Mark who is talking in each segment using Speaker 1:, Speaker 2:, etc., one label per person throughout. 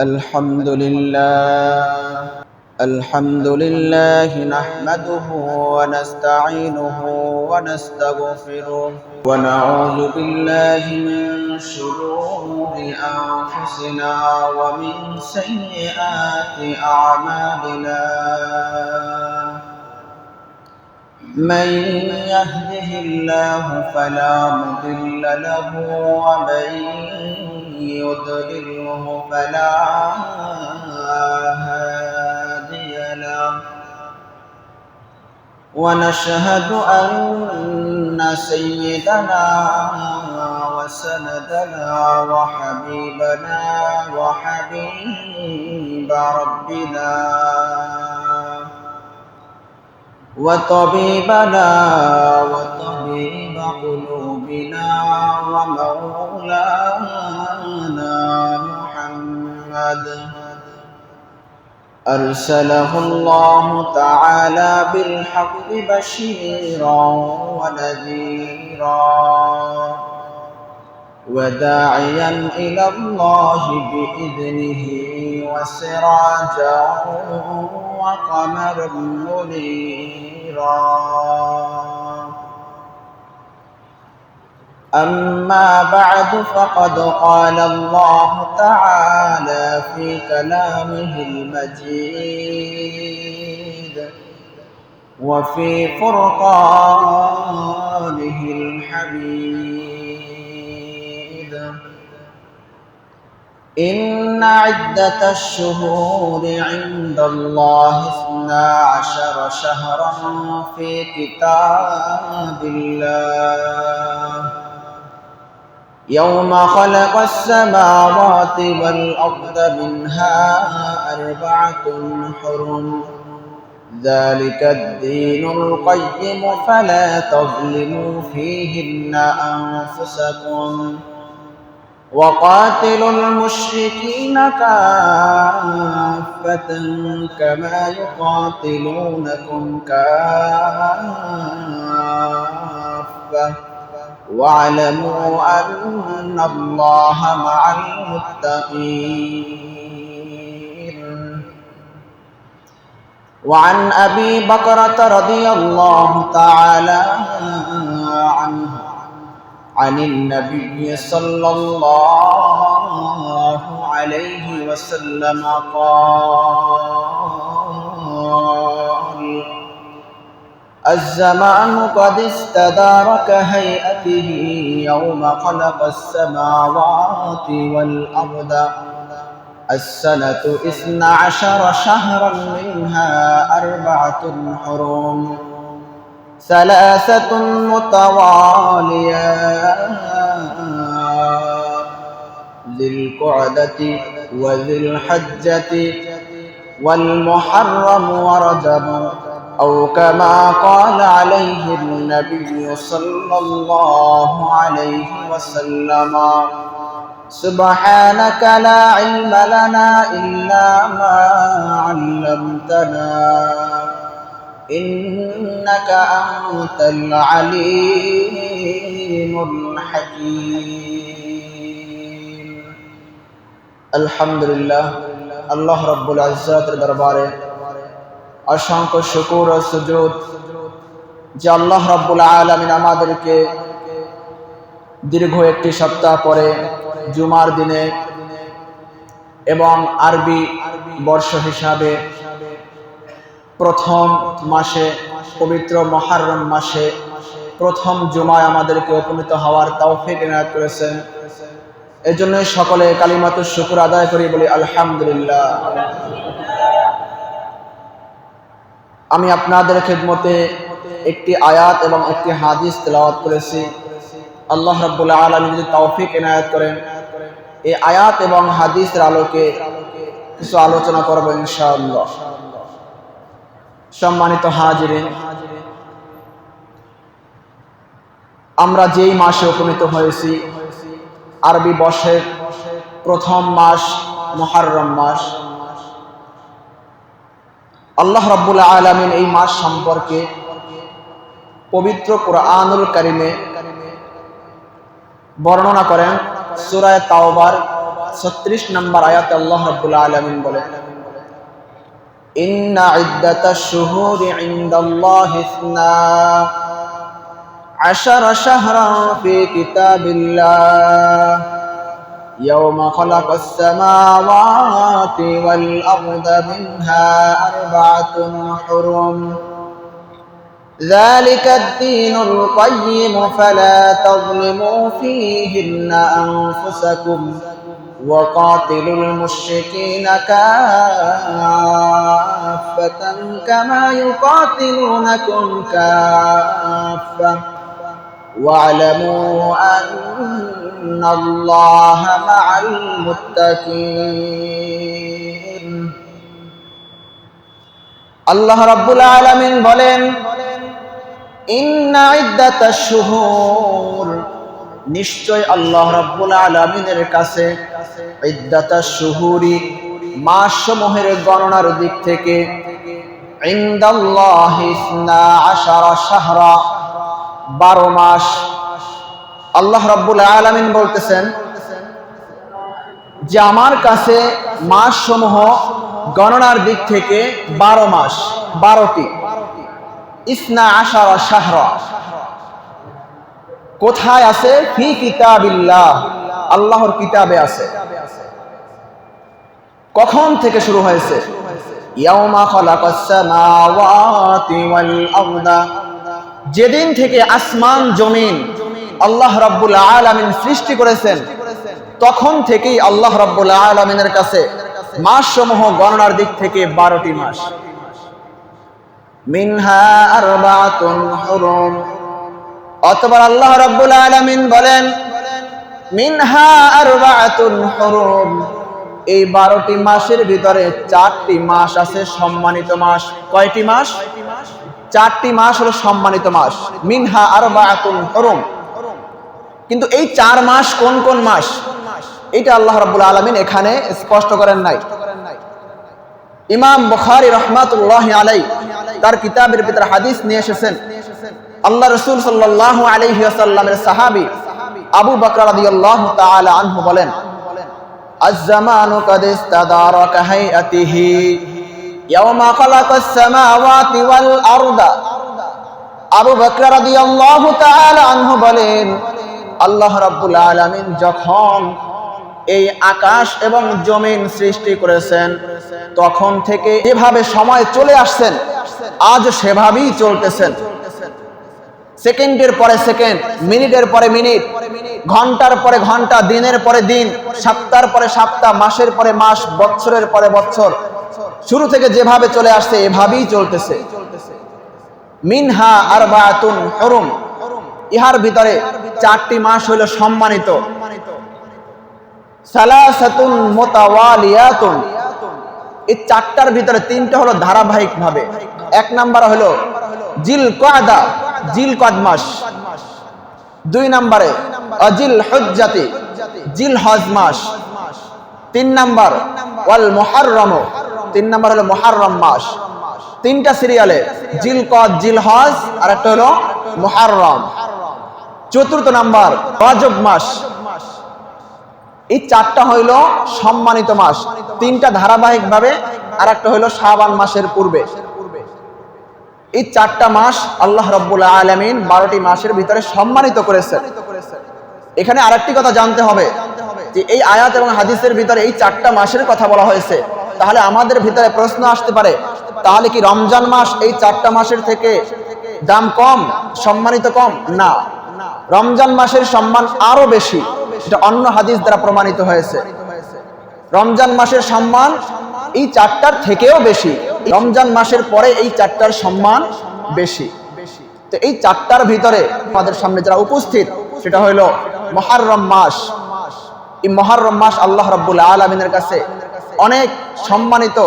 Speaker 1: الحمد لله نحمده ونستعينه ونستغفره ونعوذ بالله من شرور أنفسنا ومن سيئات أعمالنا من يهده الله فلا مضل له ومن يضلله فلا هادي له ونشهد أن سيدنا وسندنا وحبيبنا وحبيب ربنا وطبيبنا وطبيب قلوبنا ومولانا محمد أرسله الله تعالى بالحق بشيرا ونذيرا وداعيا إلى الله بإذنه وسراجا وقمرا منيرا أما بعد فقد قال الله تعالى في كلامه المجيد وفي فرقانه الحميد إن عدة الشهور عند الله 12 شهرا في كتاب الله يوم خلق السماوات والأرض منها 4 حرم ذلك الدين القيم فلا تظلموا فيهن أنفسكم وقاتلوا المشركين كافة كما يقاتلونكم كافة واعلموا أن الله مع المتقين وعن أبي بكرة رضي الله تعالى عنه عن النبي صلى الله عليه وسلم قال الزمان قد استدار كهيئته يوم خلق السماوات والأرض السنة 12 شهرا منها 4 حرم 3 متواليات ذي القعدة وذي الحجة والمحرم ورجب أو كما قال عليه النبي صلى الله عليه وسلم سبحانك لا علم لنا إلا ما علمتنا إنك أنت العليم الحكيم الحمد لله الله رب العزة দরবারে অসংখ্য শুকর ও সুজুদ যে আল্লাহ রাব্বুল আলামিন আমাদেরকে দীর্ঘ একটি সপ্তাহ পরে জুমার দিনে এবং আরবি বর্ষ হিসাবে প্রথম মাসে পবিত্র মুহররম মাসে প্রথম জুমায় আমাদেরকে উপনীত হওয়ার তৌফিক এনায়েত করেছেন। এজন্য সকলে কালিমাতুশ শুকর আদায় করি, বলি আলহামদুলিল্লাহ। আমি আপনাদের খিদমতে একটি আয়াত এবং একটি হাদিস তেলাওয়াত করেছি। আল্লাহ রাব্বুল আলামিন যদি তৌফিক এনায়েত করেন এই আয়াত এবং হাদিসের আলোকে কিছু আলোচনা করব ইনশাআল্লাহ। সম্মানিত হাজিরিন, আমরা যেই মাসে উপনীত হয়েছি আরবি বর্ষের প্রথম মাস মুহররম মাস, আল্লাহ রাব্বুল আলামিন এই মাস সম্পর্কে পবিত্র কুরআনুল কারীমে বর্ণনা করেন সূরা তাওবার 36 নম্বর আয়াতে আল্লাহ রাব্বুল আলামিন বলেন, ইন্না ইদ্দাতাশ শুহুরি ইনদাল্লাহি 12 শাহরান ফি কিতাবিল্লাহ ইয়াওমা খালাকাস সামাওয়াতি ওয়াল আরদা মিনহা আরবা'তুন হুরুম ذلك الدين القيم فلا تظلموا فيهن أنفسكم وقاتلوا المشركين كافة كما يقاتلونكم كافة واعلموا أن الله مع المتقين الله رب العالمين বলেন, ইন্না ইদ্দাতাশ শুহুর, নিশ্চয় আল্লাহ রাব্বুল আলামিনের কাছে ইদ্দাতাশ শুহুরি, মাসসমূহের গণনার দিক থেকে ইনদাল্লাহি 12 শাহরা, 12 মাস। আল্লাহ রাব্বুল আলামিন বলতেছেন যে আমার কাছে মাসসমূহ গণনার দিক থেকে 12 মাস, 12টি। 12 শাহরা কোথায় আছে? ফি কিতাবিল্লাহ, আল্লাহর কিতাবে আছে। কখন থেকে শুরু হয়েছে? ইয়াউমা খালাকাস সামাওয়াতি ওয়াল আরদা, যেদিন থেকে আসমান জমিন আল্লাহ রাব্বুল আলামিন সৃষ্টি করেছেন, তখন থেকেই আল্লাহ রাব্বুল আলামিনের কাছে মাসসমূহ গণনার দিক থেকে 12টি মাস। মিনহা আরবা'তুন হুরুম, অথবা আল্লাহ রাব্বুল আলামিন বলেন মিনহা আরবা'তুন হুরুম, এই 12টি মাসের ভিতরে 4টি মাস আছে সম্মানিত মাস। কয়টি মাস? 4টি মাস হলো সম্মানিত মাস। মিনহা আরবা'তুন হুরুম, কিন্তু এই 4 মাস কোন কোন মাস এটা আল্লাহ রাব্বুল আলামিন এখানে স্পষ্ট করেন নাই। ইমাম বুখারী রাহমাতুল্লাহি আলাইহি তার কিতাবের ভিতরে হাদিস নিয়ে এসেছেন, আল্লাহ রাসূল সাল্লাল্লাহু আলাইহি ওয়াসাল্লামের সাহাবী আবু বকর রাদিয়াল্লাহু তাআলা আনহু বলেন, আয-জামানু কাদ ইস্তাদারা কাহাইয়াতিহি ইয়াওমা খালাকাস সামাওয়াতি ওয়াল আরদা। আবু বকর রাদিয়াল্লাহু তাআলা আনহু বলেন, আল্লাহ রাব্বুল আলামিন যখন এই আকাশ এবং জমিন সৃষ্টি করেছেন, তখন থেকে যেভাবে সময় চলে আসছেন আজ সেভাবেই চলতেছেন। সেকেন্ডের পরে সেকেন্ড, মিনিটের পরে মিনিট, ঘন্টার পরে ঘন্টা, দিনের পরে দিন, সপ্তাহের পরে সপ্তাহ, মাসের পরে মাস, বছরের পরে বছর, শুরু থেকে যেভাবে চলে আসছে এভাবেই চলতেছে। মিনহা আরবা'তুন হুরুম, ইহার ভিতরে 4টি মাস হইল সম্মানিত। সালাসাতুন মুতাওয়ালিয়াতুন, এই 4টার ভিতরে 3টা হলো ধারাবাহিক ভাবে। 1 নাম্বার হলো জিলকাদা, জিলকাদ মাস। 2 নম্বরে আজিল হুজ্জাতি, জিলহজ মাস। 3 নাম্বার ওয়াল মুহাররম, 3 নাম্বার হলো মুহাররম মাস। 3টা সিরিয়ালে, জিলকাদ, জিলহজ, আর একটা হলো মুহাররম। 4th নাম্বার রজব মাস। এই 4টা হইল সম্মানিত মাস, 3টা ধারাবাহিক ভাবে, আর একটা হইল শাবান মাসের পূর্বে। এই 4টা মাস আল্লাহ রাব্বুল আলামিন 12টি মাসের ভিতরে সম্মানিত করেছেন। এখানে আরেকটি কথা জানতে হবে যে এই আয়াত এবং হাদিসের ভিতরে এই 4টা মাসের কথা বলা হয়েছে, তাহলে আমাদের ভিতরে প্রশ্ন আসতে পারে, তাহলে কি রমজান মাস এই 4টা মাসের থেকে দাম কম, সম্মানিত কম? না, রমজান মাসের সম্মান আরো বেশি, এটা অন্য হাদিস দ্বারা প্রমাণিত হয়েছে। রমজান মাসের সম্মান এই 4টার থেকেও বেশি, রমজান মাসের পরে এই 4টার সম্মান বেশি। তো এই 4টার ভিতরে আমাদের সামনে যারা উপস্থিত, সেটা হইল মুহাররম মাস। এই মুহাররম মাস আল্লাহ রাব্বুল আলামিনের কাছে অনেক সম্মানিত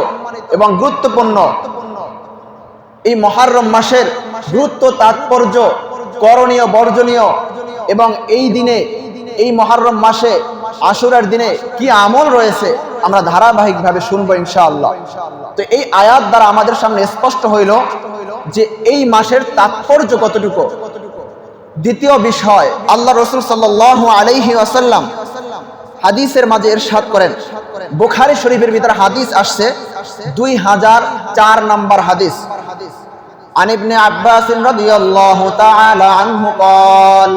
Speaker 1: এবং গুরুত্বপূর্ণ। এই মুহাররম মাসের গুরুত্ব, তাৎপর্য, করণীয়, বর্জনীয়, এবং এই দিনে, এই মুহাররম মাসে আশুরার দিনে কি আমল রয়েছে আমরা ধারাবাহিকভাবে শুনবো ইনশাআল্লাহ। তো এই আয়াত দ্বারা আমাদের সামনে স্পষ্ট হইল যে এই মাসের তাৎপর্য কতটুকু। দ্বিতীয় বিষয়, আল্লাহ রাসূল সাল্লাল্লাহু আলাইহি ওয়াসাল্লাম হাদিসের মাঝে ইরশাদ করেন, বুখারী শরীফের ভিতরে হাদিস আসছে 2004 নম্বর হাদিস, আন ইবনে আব্বাস রাদিয়াল্লাহু তাআলা আনহু قال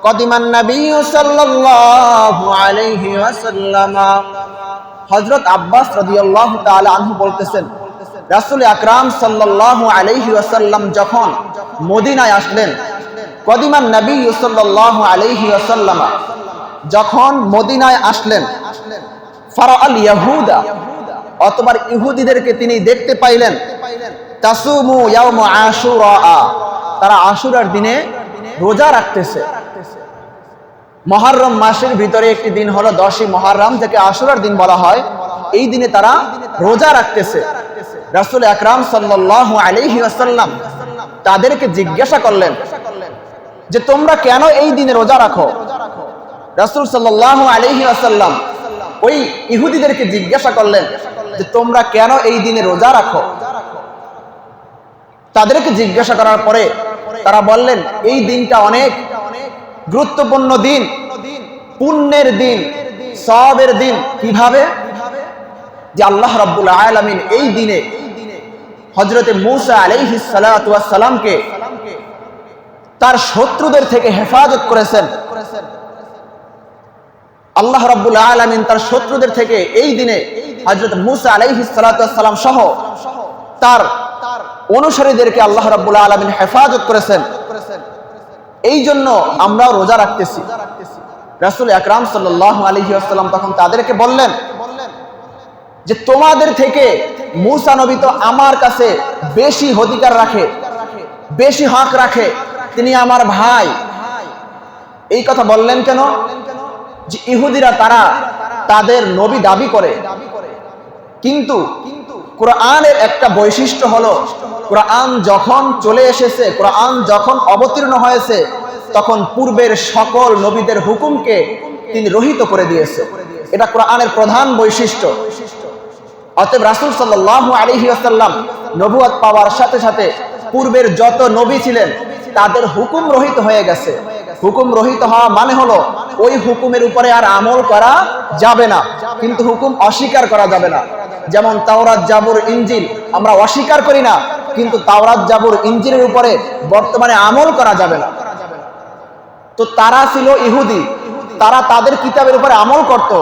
Speaker 1: قدم النبي صلى الله عليه وسلم। হযরত আব্বাস রাদিয়াল্লাহু তাআলা আনহু বলতেছেন, রাসূল আকরাম সাল্লাল্লাহু আলাইহি ওয়াসাল্লাম যখন মদিনায় আসলেন, কদিমান নবী সাল্লাল্লাহু আলাইহি ওয়াসাল্লাম যখন মদিনায় আসলেন, ফারাআল ইয়াহুদা অথবা ইহুদিদেরকে তিনি দেখতে পাইলেন, তাসুমু ইয়াউম আশুরা, তারা আশুরার দিনে রোজা রাখতেছে। মুহররম মাসের ভিতরে একটি দিন হলো 10ই মুহররম, যাকে আশুরার দিন বলা হয়। এই দিনে তারা রোজা রাখতেছে। রাসূল আকরাম সাল্লাল্লাহু আলাইহি ওয়াসাল্লাম তাদেরকে জিজ্ঞাসা করলেন যে তোমরা কেন এই দিনে রোজা রাখো? রাসূল সাল্লাল্লাহু আলাইহি ওয়াসাল্লাম ওই ইহুদিদেরকে জিজ্ঞাসা করলেন যে তোমরা কেন এই দিনে রোজা রাখো? তাদেরকে জিজ্ঞাসা করার পরে তারা বললেন, এই দিনটা অনেক গুরুত্বপূর্ণ দিন, পুণ্যের দিন, সওয়াবের দিন। কিভাবে? যে আল্লাহ রাব্বুল আলামিন এই দিনে হযরতে মূসা আলাইহিস সালাতু ওয়াস সালামকে তার শত্রুদের থেকে হেফাজত করেছেন। আল্লাহ রাব্বুল আলামিন তার শত্রুদের থেকে এই দিনে হযরত মূসা আলাইহিস সালাতু ওয়াস সালাম সহ তার অনুসারীদেরকে আল্লাহ রাব্বুল আলামিন হেফাজত করেছেন। এই জন্য আমরাও রোজা রাখতেছি। রাসূল আকরাম সাল্লাল্লাহু আলাইহি ওয়াসাল্লাম তখন তাদেরকে বললেন যে তোমাদের থেকে মূসা নবী তো আমার কাছে বেশি অধিকার রাখে, বেশি হক রাখে, তিনি আমার ভাই। এই কথা বললেন কেন? যে ইহুদিরা তারা তাদের নবী দাবি করে, কিন্তু কোরআনের একটা বৈশিষ্ট্য হলো কোরআন যখন চলে এসেছে, কোরআন যখন অবতীর্ণ হয়েছে, তখন পূর্বের সকল নবীদের হুকুমকে তিনি রহিত করে দিয়েছে। এটা কোরআনের প্রধান বৈশিষ্ট্য। অতএব রাসূল সাল্লাল্লাহু আলাইহি ওয়াসাল্লাম নবুয়ত পাওয়ার সাথে সাথে পূর্বের যত নবী ছিলেন তাদের হুকুম রহিত হয়ে গেছে। হুকুম রহিত হওয়া মানে হলো ওই হুকুমের উপরে আর আমল করা যাবে না, কিন্তু হুকুম অস্বীকার করা যাবে না। যেমন তাওরাত, জাবুর, ইনজিল আমরা অস্বীকার করি না, কিন্তু তাওরাত, জাবুর, ইনজিলের উপরে বর্তমানে আমল করা যাবে না। তো তারা ছিল ইহুদি, তারা তাদের কিতাবের উপরে আমল করত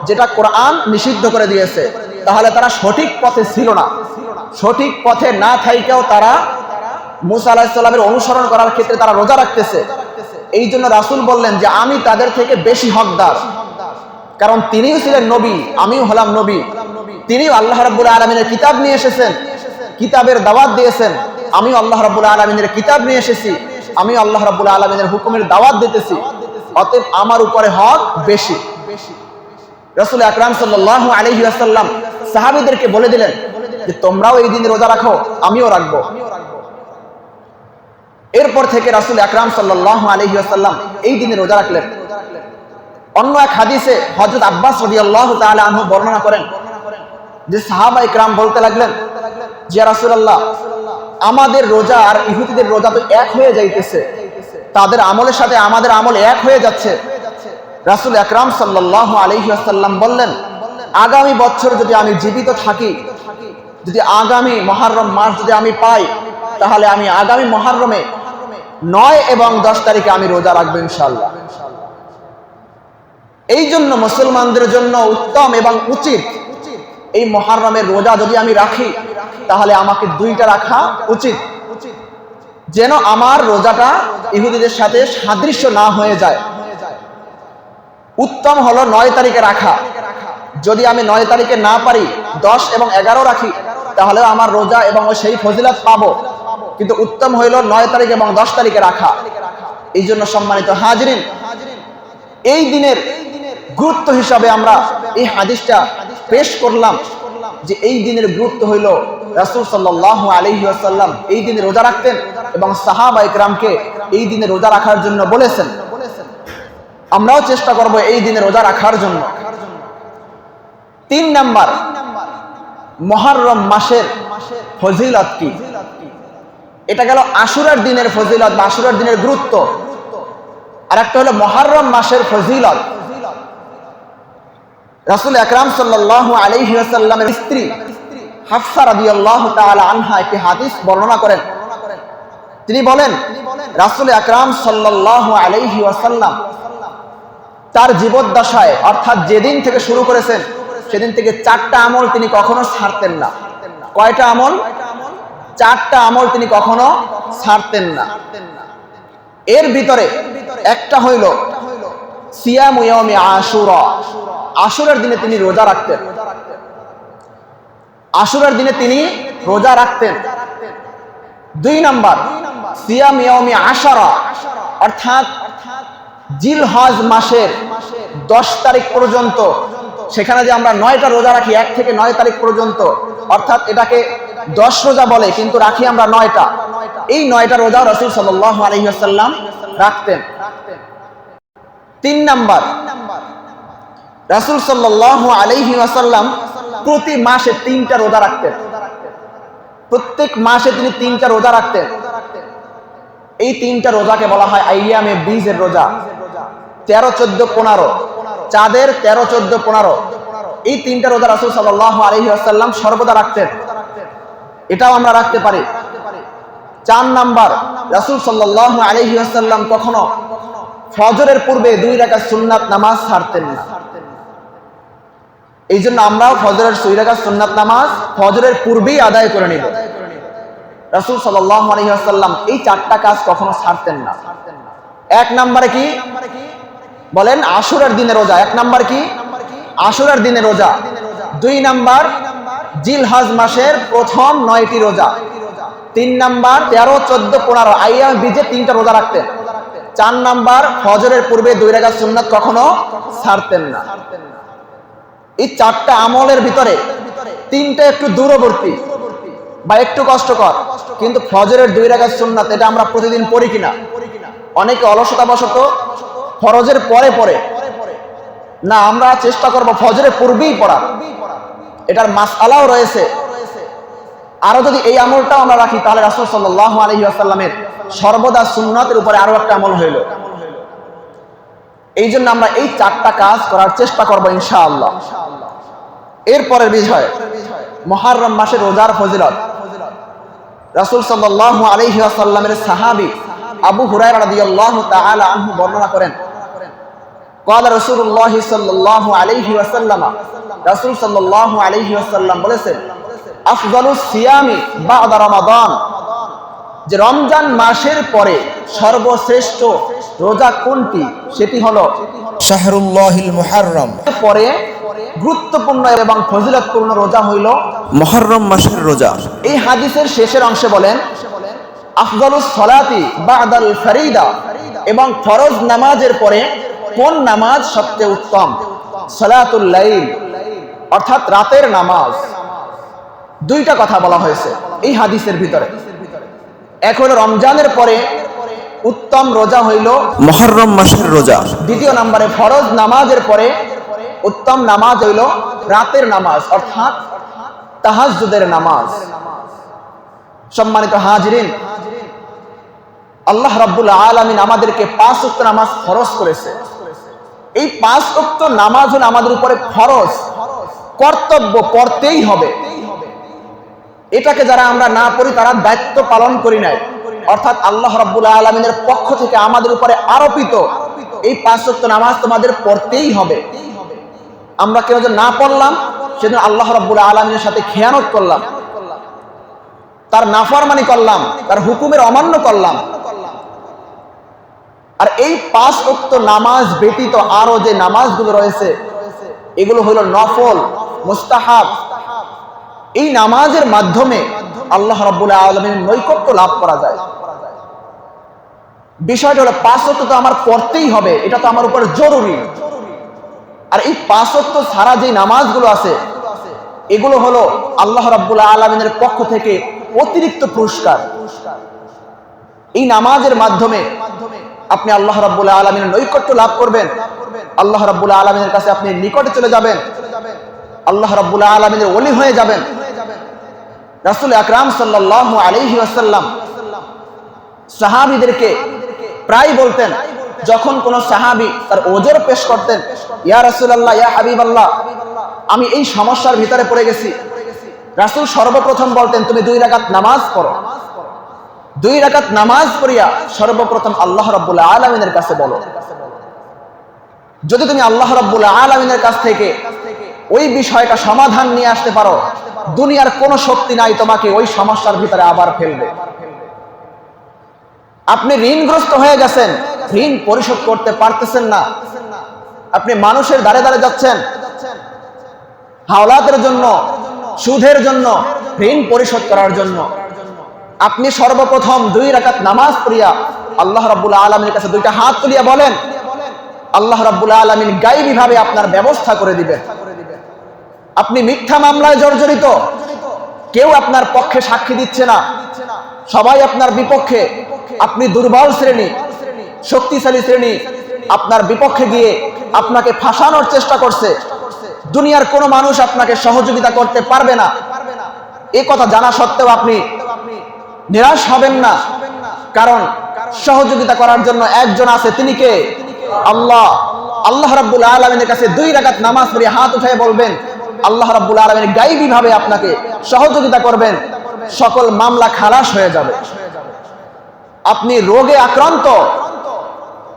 Speaker 1: যেটা কোরআন নিষিদ্ধ করে দিয়েছে। তাহলে তারা সঠিক পথে ছিল না। সঠিক পথে না থাইকেও তারা মূসা আলাইহিস সালামের অনুসরণ করার ক্ষেত্রে তারা রোজা রাখতেছে। এই জন্য রাসূল বললেন যে আমি তাদের থেকে বেশি হকদার, কারণ তিনিও ছিলেন নবী, আমিও হলাম নবী। তিনিও আল্লাহ রাব্বুল আলামিনের কিতাব নিয়ে এসেছেন, কিতাবের দাওয়াত দিয়েছেন। আমিও আল্লাহ রাব্বুল আলামিনের কিতাব নিয়ে এসেছি, আমিও আল্লাহ রাব্বুল আলামিনের হুকুমের দাওয়াত দিতেছি। অতএব আমার উপরে হক বেশি। রাসূল আকরাম সাল্লাল্লাহু আলাইহি ওয়াসাল্লাম সাহাবীদেরকে বলে দিলেন যে তোমরাও এই দিনে রোজা রাখো, আমিও রাখবো। এরপর থেকে রাসূল আকরাম সাল্লাল্লাহু আলাইহি ওয়াসাল্লাম এই দিনে রোজা রাখলেন। অন্য এক হাদিসে হযরত আব্বাস রাদিয়াল্লাহু তাআলা আনহু বর্ণনা করেন যে সাহাবায়ে কেরাম বলতে লাগলেন যে ইয়া রাসূলুল্লাহ, আমাদের রোজা আর ইহুদিদের রোজা তো এক হয়ে যাইতেছে, তাদের আমলের সাথে আমাদের আমল এক হয়ে যাচ্ছে। রাসূল আকরাম সাল্লাল্লাহু আলাইহি ওয়াসাল্লাম বললেন, আগামী বছর যদি আমি জীবিত থাকি, যদি আগামী মুহররম মাস যদি আমি পাই, তাহলে আমি আগামী মুহররমে 9 এবং 10 তারিখে আমি রোজা রাখবো ইনশাআল্লাহ। এই জন্য মুসলমানদের জন্য উত্তম এবং উচিত এই মুহররমের রোজা যদি আমি রাখি, তাহলে আমাকে 2টা রাখা উচিত, যেন আমার রোজাটা ইহুদিদের সাথে সাদৃশ্য না হয়ে যায়। উত্তম হলো 9 তারিখে রাখা। যদি আমি 9 তারিখে না পারি, 10 এবং 11 রাখি, তাহলে আমার রোজা এবং সেই ফজিলত পাবো। কিন্তু উত্তম হইল 9 তারিখ এবং 10 তারিখে রাখা। এই জন্য সম্মানিত হাজিরিন, এই দিনের গুরুত্ব হিসাবে আমরা এই হাদিসটা পেশ করলাম যে এই দিনের গুরুত্ব হইল রাসূল সাল্লাল্লাহু আলাইহি ওয়াসাল্লাম এই দিনে রোজা রাখতেন এবং সাহাবায়ে কেরামকে এই দিনে রোজা রাখার জন্য বলেছেন। আমরাও চেষ্টা করব এই দিনে রোজা রাখার জন্য। 3 নাম্বার, মুহররম মাসের ফজিলত কি? এটা গেল আশুরার দিনের ফজিলত বা আশুরার দিনের গুরুত্ব। আর একটা হলো মুহররম মাসের ফজিলত। রাসূল আকরাম সাল্লাল্লাহু আলাইহি ওয়াসাল্লামের স্ত্রী হাফসা রাদিয়াল্লাহু তাআলা আনহা একটি হাদিস বর্ণনা করেন। তিনি বলেন, রাসূল আকরাম সাল্লাল্লাহু আলাইহি ওয়াসাল্লাম তার জীবদ্দশায়, অর্থাৎ যেদিন থেকে শুরু করেছেন সেদিন থেকে 4টা আমল তিনি কখনো ছাড়তেন না। কয়টা আমল? 4টা আমল তিনি কখনো ছাড়তেন না। এর ভিতরে একটা হইল সিয়ামু ইয়াউমি আশুরা। আশুরার দিনে তিনি রোজা রাখতেন। আশুরার দিনে তিনি রোজা রাখতেন। 2 নাম্বার সিয়াম ইয়াউমি আশারা, অর্থাৎ জিলহজ মাসের 10 তারিখ পর্যন্ত, সেখানে যে আমরা 9টা রোজা রাখি 1 থেকে 9 তারিখ পর্যন্ত, অর্থাৎ এটাকে 10 রোজা বলে, কিন্তু রাখি আমরা 9টা। এই 9টা রোজা রাসূল সাল্লাল্লাহু আলাইহি ওয়াসাল্লাম রাখতেন। 3 নাম্বার রাসূল সাল্লাল্লাহু আলাইহি ওয়াসাল্লাম প্রতি মাসে 3টা রোজা রাখতেন। প্রত্যেক মাসে তিনি 3টা রোজা রাখতেন। এই 3টা রোজাকে বলা হয় আইয়ামে বীজের রোজা। 13, 14, 15 চাঁদের 13, 14, 15 এই 3টা রোজা রাসূল সাল্লাল্লাহু আলাইহি ওয়াসাল্লাম সর্বদা রাখতেন। এটাও আমরা রাখতে পারি। 4 নাম্বার রাসূল সাল্লাল্লাহু আলাইহি ওয়াসাল্লাম কখনো ফজরের পূর্বে 2 রাকাত সুন্নাত নামাজ ছাড়তেন না। এই জন্য আমরাও ফজরের 2 রাকাত সুন্নাত নামাজ ফজরের পূর্বেই আদায় করে নিব। রাসূল সাল্লাল্লাহু আলাইহি ওয়াসাল্লাম এই 4টা কাজ কখনো ছাড়তেন না। 1 নম্বরে কি বলেন? আশুরার দিনে রোজা। 1 নাম্বার কি? আশুরার দিনে রোজা। 2 নাম্বার জিলহজ মাসের প্রথম 9টি রোজা। 3 নাম্বার 13, 14, 15 আইয়াম বীজে 3টা রোজা রাখতেন। 4 নাম্বার ফজরের পূর্বে 2 রাকাত সুন্নাত কখনো ছাড়তেন না। এই 4টা আমলের ভিতরে 3টা একটু দূরবর্তী বা একটু কষ্টকর, কিন্তু ফজরের 2 রাকাত সুন্নাত এটা আমরা প্রতিদিন পড়ি কিনা? অনেকে অলসতাবশত ফরজের পরে পড়ে না, আমরা চেষ্টা করব ফজরের পূর্বেই পড়া। এটার মাসআলাও রয়েছে। আরো যদি এই আমলটাও আমরা রাখি তাহলে রাসূল সাল্লাল্লাহু আলাইহি ওয়াসাল্লামের সর্বদা সুন্নাতের উপরে আরো একটা আমল হইল। এই জন্য আমরা এই 4টা কাজ করার চেষ্টা করব ইনশাআল্লাহ। এরপরের বিষয় মুহররম মাসের রোজার ফজিলত। রাসূল সাল্লাল্লাহু আলাইহি ওয়াসাল্লামের সাহাবী আবু হুরায়রা রাদিয়াল্লাহু তাআলা আনহু বর্ণনা করেন, قال رسول الله صلى الله عليه وسلم রাসূল সাল্লাল্লাহু আলাইহি ওয়াসাল্লাম বলেছেন, আফদালুস সিয়ামি বা'দা রমাদান, যে রমজান মাসের পরে সর্বশ্রেষ্ঠ রোজা কোনটি? সেটি হলো শাহরুল্লাহিল মুহররম। পরে গুরুত্বপূর্ণ এবং ফজিলতপূর্ণ রোজা হইল মুহররম মাসের রোজা। এই হাদিসের শেষের অংশে বলেন, আফদালুস সালাতি বা'দাল ফরিদা, এবং ফরজ নামাজের পরে কোন নামাজ সবচেয়ে উত্তম? সালাতুল লাইল, অর্থাৎ রাতের নামাজ। 2টা কথা বলা হয়েছে এই হাদিসের ভিতরে। এক হলো রমজানের পরে উত্তম রোজা হইল মুহররম মাসের রোজা। 2 নম্বরে ফরজ নামাজের পরে উত্তম নামাজ হইল রাতের নামাজ, অর্থাৎ তাহাজ্জুদের নামাজ। সম্মানিত হাজিরিন, আল্লাহ রাব্বুল আলামিন আমাদেরকে 5 ওয়াক্ত নামাজ ফরজ করেছে। এই 5 ওয়াক্ত নামাজ হলো আমাদের উপরে ফরজ, কর্তব্য, পড়তেই হবে। এটাকে যারা আমরা না পড়ি তারা দায়িত্ব পালন করি নাই, অর্থাৎ আল্লাহ রাব্বুল আলামিনের পক্ষ থেকে আমাদের উপরে আরোপিত এই 5 ওয়াক্ত নামাজ তোমাদের পড়তেই হবে। আমরা কেউ যে না পড়লাম সেদিন আল্লাহ রাব্বুল আলামিনের সাথে খেয়ানত করলাম, তার নাফরমানি করলাম, তার হুকুমের অমান্য করলাম। আর এই 5 ওয়াক্ত নামাজ ব্যতীত আরো যে নামাজগুলো রয়েছে এগুলো হলো নফল, মুস্তাহাব। এই নামাজের মাধ্যমে আল্লাহ রাব্বুল আলামিনের নৈকট্য লাভ করা যায়। বিষয়টা হলো 5 ওয়াক্ত তো আমার পড়তেই হবে, এটা তো আমার উপর জরুরি। আর এই 5 ওয়াক্ত ছাড়া যে নামাজগুলো আছে এগুলো হলো আল্লাহ রাব্বুল আলামিনের পক্ষ থেকে অতিরিক্ত পুরস্কার। এই নামাজের মাধ্যমে আপনি আল্লাহ রাব্বুল আলামিনের নৈকট্য লাভ করবেন, আল্লাহ রাব্বুল আলামিনের কাছে আপনি নিকটে চলে যাবেন, আল্লাহ রাব্বুল আলামিনের ওলি হয়ে যাবেন। রাসূল আকরাম সাল্লাল্লাহু আলাইহি ওয়াসাল্লাম সাহাবীদেরকে প্রায় বলতেন, যখন কোন সাহাবী তার ওজর পেশ করতেন, ইয়া রাসূলুল্লাহ, ইয়া হাবিবাল্লাহ, আমি এই সমস্যার ভিতরে পড়ে গেছি, রাসূল সর্বপ্রথম বলতেন, তুমি 2 রাকাত নামাজ পড়ো। 2 রাকাত নামাজ পড়িয়া সর্বপ্রথম আল্লাহ রাব্বুল আলামিনের কাছে বলো। যদি তুমি আল্লাহ রাব্বুল আলামিনের কাছ থেকে ওই বিষয়টা সমাধান নিয়ে আসতে পারো, দুনিয়ার কোনো শক্তি নাই তোমাকে ওই সমস্যার ভিতরে আবার ফেলবে। আপনি ঋণগ্রস্ত হয়ে গেছেন, ঋণ পরিশোধ করতে পারতেছেন না, আপনি মানুষের দ্বারে দ্বারে যাচ্ছেন হাওলাতের জন্য, সুদের জন্য, ঋণ পরিশোধ করার জন্য। আপনি সর্বপ্রথম 2 রাকাত নামাজ পড়িয়া আল্লাহ রাব্বুল আলামিনের কাছে 2টা হাত তুলিয়া বলেন, আল্লাহ রাব্বুল আলামিন গায়বী ভাবে আপনার ব্যবস্থা করে দিবেন। আপনি মিথ্যা মামলায় জর্জরিত, কেউ আপনার পক্ষে সাক্ষী দিচ্ছে না, সবাই আপনার বিপক্ষে, আপনি দুর্বল শ্রেণী, শক্তিশালী শ্রেণী, আপনার বিপক্ষে গিয়ে আপনাকে ফাঁসানোর চেষ্টা করছে, দুনিয়ার কোনো মানুষ আপনাকে সহযোগিতা করতে পারবে না, এই কথা জানা সত্ত্বেও আপনি নিরাশ হবেন না, কারণ সহযোগিতা করার জন্য একজন আছে, তিনি কে? আল্লাহ। আল্লাহ রাব্বুল আলামিনের কাছে 2 রাকাত নামাজ পড়ে হাত উঠায় বলবেন, আল্লাহ রাব্বুল আলামিন গায়বী ভাবে আপনাকে সহযোগিতা করবেন, সকল মামলা খালাস হয়ে যাবে। আপনি রোগে আক্রান্ত,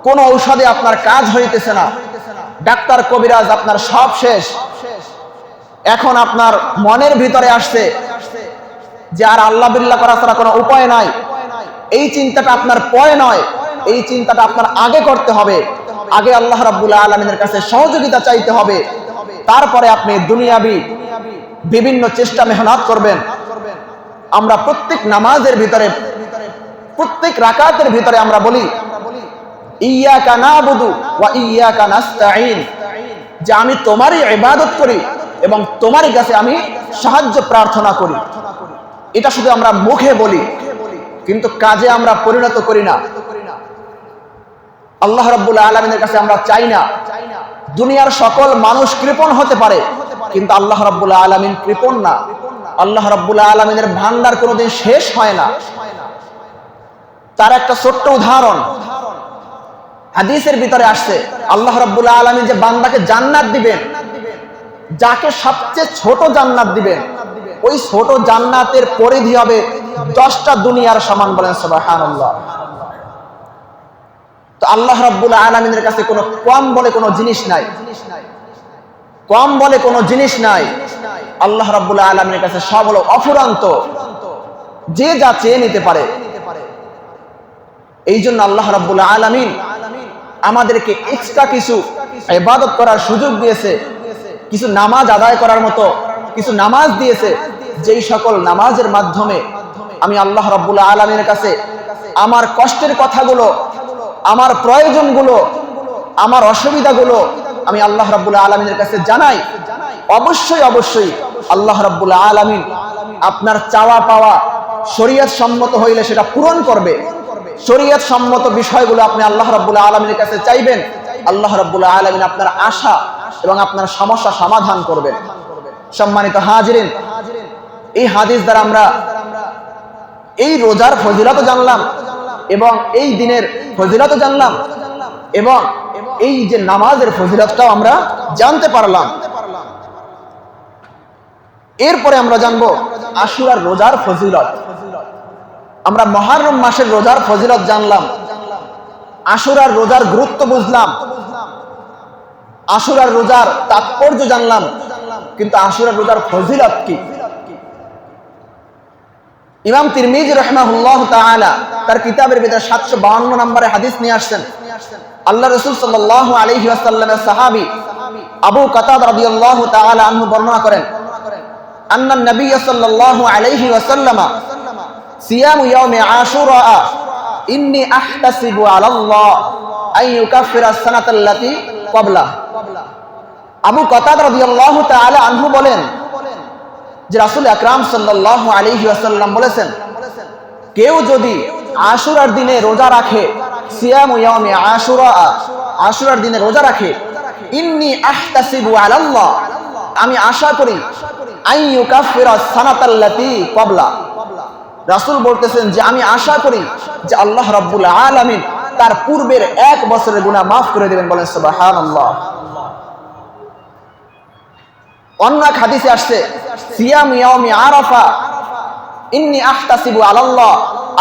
Speaker 1: কোন ঔষধে আপনার কাজ হইতেছে না, ডাক্তার কবিরাজ আপনার সব শেষ, এখন আপনার মনের ভিতরে আসছে যে আর আল্লাহ বিল্লাহ করা ছাড়া কোনো উপায় নাই। এই চিন্তাটা আপনার পরে নয়, এই চিন্তাটা আপনার আগে করতে হবে। আগে আল্লাহ রাব্বুল আলামিনের কাছে সহযোগিতা চাইতে হবে, তারপরে আপনি দুনিয়াবি বিভিন্ন চেষ্টা মেহনত করবেন। আমরা প্রত্যেক নামাজের ভিতরে, প্রত্যেক রাকাতের ভিতরে আমরা বলি, ইয়্যাকা না'বুদু ওয়া ইয়্যাকা নাস্তাঈন, যে আমি তোমারই ইবাদত করি এবং তোমারই কাছে আমি সাহায্য প্রার্থনা করি। এটা শুধু আমরা মুখে বলি, কিন্তু কাজে আমরা পরিণত করি না। আল্লাহ রাব্বুল আলামিনের কাছে আমরা চাই না। দুনিয়ার সকল মানুষ কৃপণ হতে পারে, কিন্তু আল্লাহ রাব্বুল আলামিন কৃপণ না। আল্লাহ রাব্বুল আলামিনের ভান্ডার কোনোদিন শেষ হয় না। তার একটা ছোট্ট উদাহরণ হাদিসের ভিতরে আসছে, আল্লাহ রাব্বুল আলামিন যে বান্দাকে জান্নাত দিবেন, যাকে সবচেয়ে ছোট জান্নাত দিবেন, ওই ছোট জান্নাতের পরিধি হবে 10টা দুনিয়ার সমান। বলেন সুবহানাল্লাহ। তো আল্লাহ রাব্বুল আলামিনের কাছে কোনো কম বলে কোনো জিনিস নাই, কম বলে কোনো জিনিস নাই। আল্লাহ রাব্বুল আলামিনের কাছে সব হলো অফুরন্ত, যে যা চেয়ে নিতে পারে। এই জন্য আল্লাহ রাব্বুল আলামিন আমাদেরকে এক্সট্রা কিছু ইবাদত করার সুযোগ দিয়েছে, কিছু নামাজ আদায় করার মতো কিছু নামাজ দিয়েছে, যেই সকল নামাজের মাধ্যমে আমি আল্লাহ রাব্বুল আলামিনের কাছে আমার কষ্টের কথাগুলো, আমার প্রয়োজনগুলো, আমার অসুবিধাগুলো আমি আল্লাহ রাব্বুল আলামিনের কাছে জানাই। অবশ্যই অবশ্যই আল্লাহ রাব্বুল আলামিন আপনার চাওয়া পাওয়া শরীয়ত সম্মত হইলে সেটা পূরণ করবে। শরীয়ত সম্মত বিষয়গুলো আপনি আল্লাহ রাব্বুল আলামিনের কাছে চাইবেন, আল্লাহ রাব্বুল আলামিন আপনার আশা এবং আপনার সমস্যা সমাধান করবেন। সম্মানিত হাজিরিন, এই হাদিস দ্বারা আমরা এই রোজার ফজিলত জানলাম এবং এই দিনের ফজিলত জানলাম এবং এই যে নামাজের ফজিলতটাও আমরা জানতে পারলাম। এরপরে আমরা জানবো আশুরার রোজার ফজিলত। আমরা মুহররম মাসের রোজার ফজিলত জানলাম, আশুরার রোজার গুরুত্ব বুঝলাম, আশুরার রোজার তাৎপর্য জানলাম, কিন্তু আশুরার রোজার ফজিলত কি? ইমাম তিরমিজি রাহিমাহুল্লাহ তাআলা তার কিতাবের ভিতরে 752 নম্বরে হাদিস নিয়ে আসছেন। আল্লাহ রাসূল সাল্লাল্লাহু আলাইহি ওয়াসাল্লামের সাহাবী আবু কাতাদা রাদিয়াল্লাহু তাআলা আনহু বর্ণনা করেন, আন্না নবী সাল্লাল্লাহু আলাইহি ওয়াসাল্লাম সিয়ামু ইয়াউমি আশুরা ইন্নী আহতাসিবু আলাল্লাহ আন ইউকাফিরা আস-সানাতাল্লাতী ক্বাবলা। আবু কাতাদা রাদিয়াল্লাহু তাআলা আনহু বলেন যে রাসূল আকরাম সাল্লাল্লাহু আলাইহি ওয়াসাল্লাম বলেছেন, কেউ যদি আশুরার দিনে রোজা রাখে, সিয়ামু ইয়াউমি আশুরা, আশুরার দিনে রোজা রাখে, ইন্নী আহতাসিবু আলাল্লাহ, আমি আশা করি, আন ইউকাফিরা আস-সানাতাল্লাতী ক্বাবলা। রাসূল বলতেছেন যে আমি আশা করি যে আল্লাহ রাব্বুল আলামিন তার পূর্বের 1 বছরের গুনাহ মাফ করে দিবেন। বলেন সুবহানাল্লাহ। অন্য এক হাদিসে আসছে, সিয়াম ইয়াউমি আরাফা ইন্নী আহতাসিবু আলাল্লাহ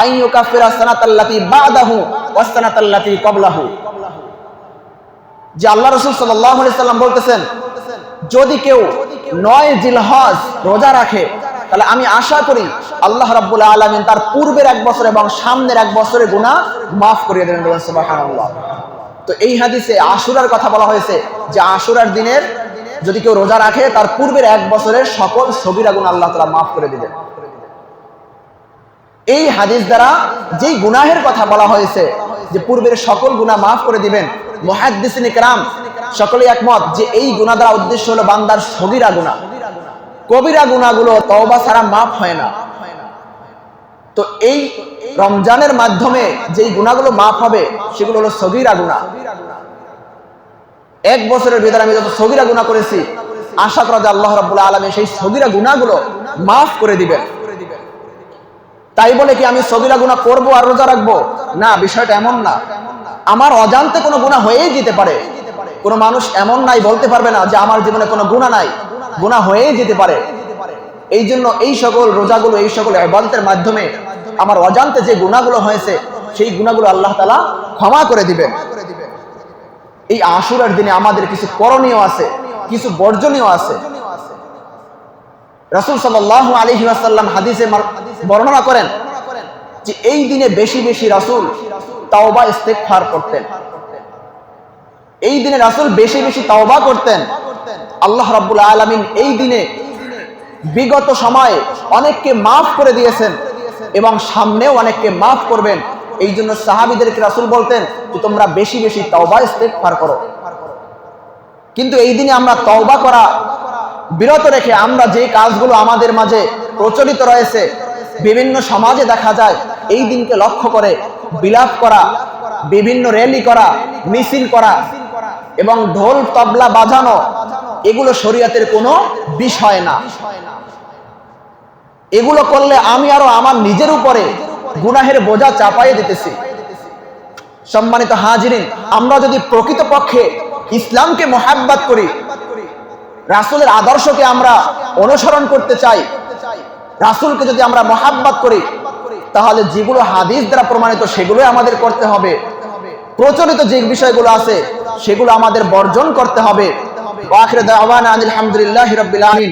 Speaker 1: আন ইউকাফিরা সানাতাল্লাতী বা'দাহু ওয়াস সানাতাল্লাতী ক্বাবলাহু। যে আল্লাহ রাসূল সাল্লাল্লাহু আলাইহি সাল্লাম বলতেছেন, যদি কেউ 9 জিলহজ রোজা রাখে তাহলে আমি আশা করি আল্লাহ রাব্বুল আলামিন তার পূর্বের 1 বছর এবং সামনের 1 বছরের গুনাহ মাফ করে দেবেন। সুবহানাল্লাহ। তো এই হাদিসে আশুরার কথা বলা হয়েছে, যে আশুরার দিনের যদি কেউ রোজা রাখে তার পূর্বের 1 বছরের সকল সগীরা গুনাহ আল্লাহ তাআলা মাফ করে দিবেন। এই হাদিস দ্বারা যেই গুনাহের কথা বলা হয়েছে যে পূর্বের সকল গুনাহ মাফ করে দিবেন, মুহাদ্দিসিনে কেরাম সকলেই একমত যে এই গুনাহ দ্বারা উদ্দেশ্য হলো বান্দার সগীরা গুনাহ। কবিরা গুনাহগুলো তওবা ছাড়া মাফ হয় না। তো এই রমজানের মাধ্যমে যেই গুনাহগুলো মাফ হবে সেগুলো হলো সগীরা গুনাহ। 1 বছরের ভিতরে আমি যত সগীরা গুনাহ করেছি, আশা করা যায় আল্লাহ রাব্বুল আলামিন সেই সগীরা গুনাহগুলো মাফ করে দিবেন। তাই বলে কি আমি সগীরা গুনাহ করব আর রোজা রাখবো? না, বিষয়টা এমন না। আমার অজান্তে কোনো গুনাহ হয়েই যেতে পারে। কোনো মানুষ এমন নাই বলতে পারবে না যে আমার জীবনে কোনো গুনাহ নাই, গুনাহ হয়েই যেতে পারে। এই জন্য এই সকল রোজাগুলো, এই সকল ইবাদতের মাধ্যমে আমার অজান্তে যে গুনাহগুলো হয়েছে সেই গুনাহগুলো আল্লাহ তাআলা ক্ষমা করে দিবেন। এই আশুরার দিনে আমাদের কিছু করণীয় আছে, কিছু বর্জনীয় আছে। রাসূল সাল্লাল্লাহু আলাইহি ওয়াসাল্লাম হাদিসে বর্ণনা করেন যে এই দিনে বেশি বেশি রাসূল তাওবা ইস্তিগফার করতেন। এই দিনে রাসূল বেশি বেশি তাওবা করতেন। আল্লাহ রাব্বুল আলামিন এই দিনে বিগত সময়ে অনেককে মাফ করে দিয়েছেন এবং সামনেও অনেককে মাফ করবেন। এই জন্য সাহাবীদেরকে রাসূল বলতেন যে তোমরা বেশি বেশি তাওবা ইস্তিগফার করো। কিন্তু এই দিনে আমরা তওবা করা বিরত রেখে আমরা যে কাজগুলো আমাদের মাঝে প্রচলিত রয়েছে, বিভিন্ন সমাজে দেখা যায় এই দিনকে লক্ষ্য করে বিলাপ করা, বিভিন্ন র্যালি করা, মিছিল করা এবং ঢোল তবলা বাজানো, এগুলো শরীয়তের কোনো বিষয় না। এগুলো করলে আমি আরো আমার নিজের উপরে গুনাহের বোঝা চাপাইয়ে দিতেছি। সম্মানিত হাজিরিন, আমরা যদি প্রকৃতপক্ষে ইসলামকে মহাব্বত করি, রাসূলের আদর্শকে আমরা অনুসরণ করতে চাই, রাসূলকে যদি আমরা মহাব্বত করি, তাহলে যেগুলো হাদিস দ্বারা প্রমাণিত সেগুলোই আমাদের করতে হবে। প্রচলিত যে বিষয়গুলো আছে সেগুলো আমাদের বর্জন করতে হবে। ওয়া আখিরু দাওয়ানা আলহামদুলিল্লাহি রাব্বিল আলামিন।